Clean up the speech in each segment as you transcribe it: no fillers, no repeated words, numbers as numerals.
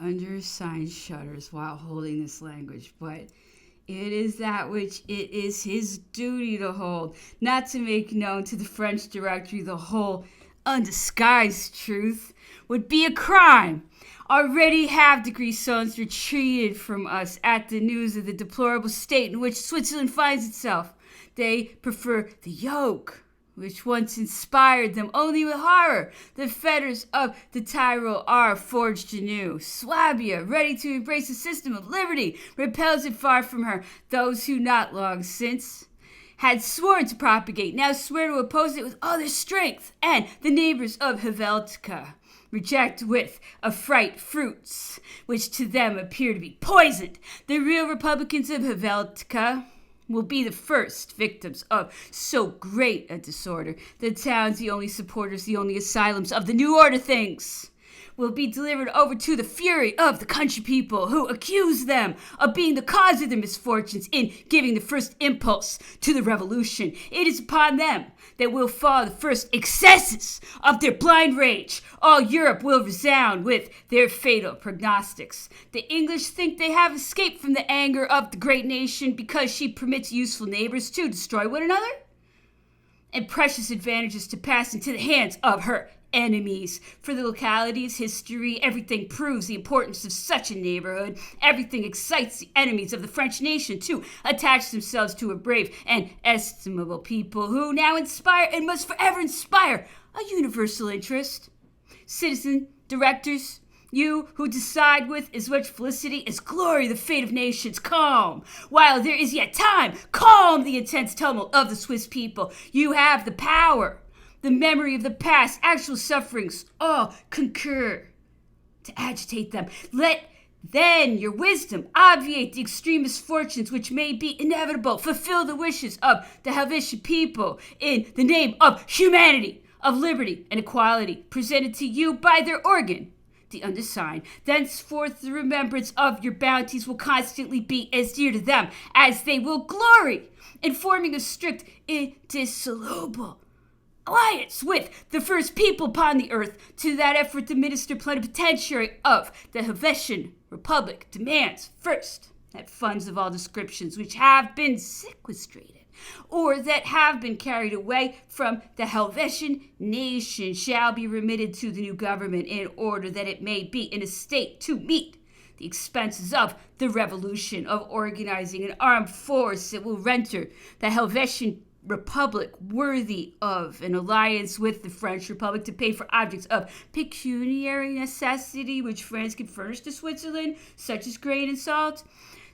undersigned shudders while holding this language, but it is that which it is his duty to hold, not to make known to the French Directory the whole undisguised truth, would be a crime. Already have the Grisons retreated from us at the news of the deplorable state in which Switzerland finds itself. They prefer the yoke which once inspired them only with horror. The fetters of the Tyrol are forged anew. Swabia, ready to embrace a system of liberty, repels it far from her. Those who not long since had sworn to propagate now swear to oppose it with all their strength. And the neighbors of Helvetica reject with affright fruits which to them appear to be poisoned. The real Republicans of Helvetica will be the first victims of so great a disorder. The towns, the only supporters, the only asylums of the new order things, will be delivered over to the fury of the country people who accuse them of being the cause of their misfortunes in giving the first impulse to the revolution. It is upon them that will fall the first excesses of their blind rage. All Europe will resound with their fatal prognostics. The English think they have escaped from the anger of the great nation because she permits useful neighbors to destroy one another, and precious advantages to pass into the hands of her enemies. For the locality's history, everything proves the importance of such a neighborhood. Everything excites the enemies of the French nation to attach themselves to a brave and estimable people who now inspire and must forever inspire a universal interest. Citizen directors, you who decide with as much felicity as glory the fate of nations, calm, while there is yet time, calm the intense tumult of the Swiss people. You have the power, the memory of the past, actual sufferings, all concur to agitate them. Let then your wisdom obviate the extreme misfortunes which may be inevitable. Fulfill the wishes of the Helvetian people in the name of humanity, of liberty and equality, presented to you by their organ, the undersigned. Thenceforth the remembrance of your bounties will constantly be as dear to them as they will glory in forming a strict, indissoluble alliance with the first people upon the earth. To that effort the minister plenipotentiary of the Helvetian Republic demands, first, that funds of all descriptions which have been sequestrated or that have been carried away from the Helvetian nation shall be remitted to the new government in order that it may be in a state to meet the expenses of the revolution, of organizing an armed force that will render the Helvetian Republic worthy of an alliance with the French Republic to pay for objects of pecuniary necessity which France can furnish to Switzerland, such as grain and salt.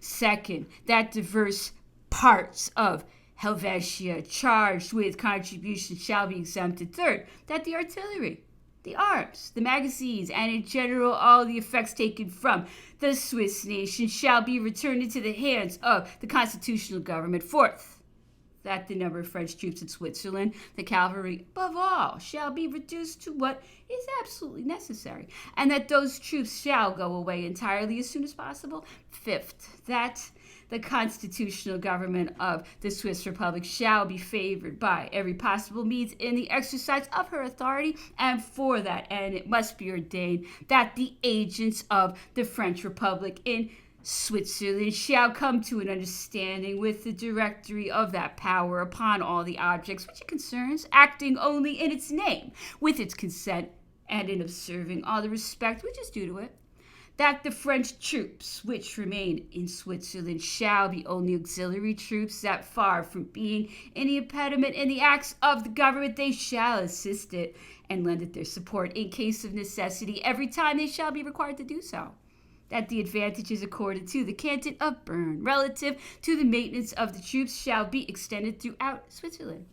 Second, that diverse parts of Helvetia charged with contributions shall be exempted. Third, that the artillery, the arms, the magazines, and in general all the effects taken from the Swiss nation shall be returned into the hands of the constitutional government. Fourth, that the number of French troops in Switzerland, the cavalry above all, shall be reduced to what is absolutely necessary, and that those troops shall go away entirely as soon as possible. Fifth, that the constitutional government of the Swiss Republic shall be favored by every possible means in the exercise of her authority, and for that end it must be ordained that the agents of the French Republic in Switzerland shall come to an understanding with the directory of that power upon all the objects which it concerns, acting only in its name, with its consent, and in observing all the respect which is due to it. That the French troops which remain in Switzerland shall be only auxiliary troops, that far from being any impediment in the acts of the government, they shall assist it and lend it their support in case of necessity every time they shall be required to do so. That the advantages accorded to the canton of Bern relative to the maintenance of the troops shall be extended throughout Switzerland.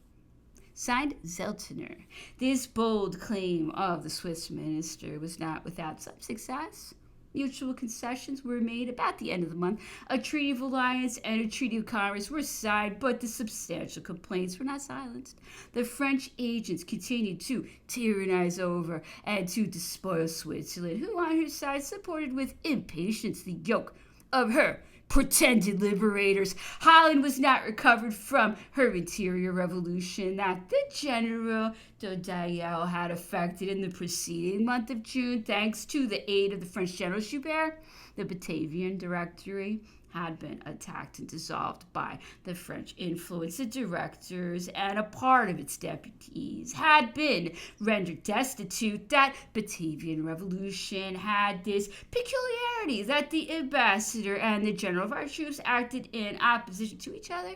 Signed, Zeltener. This bold claim of the Swiss minister was not without some success. Mutual concessions were made about the end of the month. A treaty of alliance and a treaty of commerce were signed, but the substantial complaints were not silenced. The French agents continued to tyrannize over and to despoil Switzerland, who on her side supported with impatience the yoke of her pretended liberators, Holland was not recovered from her interior revolution that the General Dodiel had effected in the preceding month of June, thanks to the aid of the French General Joubert. The Batavian Directory had been attacked and dissolved by the French influence. The directors and a part of its deputies had been rendered destitute. That Batavian revolution had this peculiarity that the ambassador and the general of our troops acted in opposition to each other.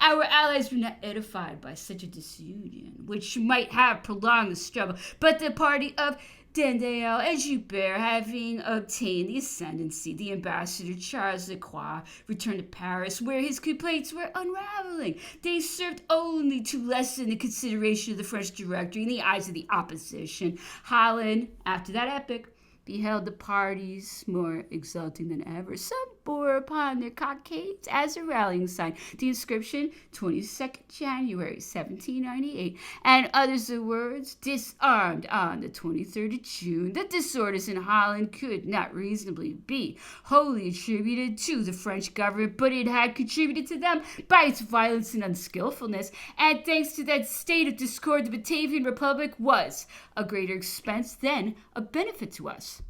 Our allies were not edified by such a disunion, which might have prolonged the struggle, but the party of Dendale and Joubert having obtained the ascendancy, the ambassador Charles Leclerc returned to Paris, where his complaints were unraveling. They served only to lessen the consideration of the French Directory in the eyes of the opposition. Holland, after that epoch, beheld the parties more exulting than ever. Some bore upon their cockades as a rallying sign the inscription 22nd January 1798, and others the words disarmed on the 23rd of June. The disorders in Holland could not reasonably be wholly attributed to the French government, but it had contributed to them by its violence and unskillfulness, and thanks to that state of discord, the Batavian Republic was a greater expense than a benefit to us.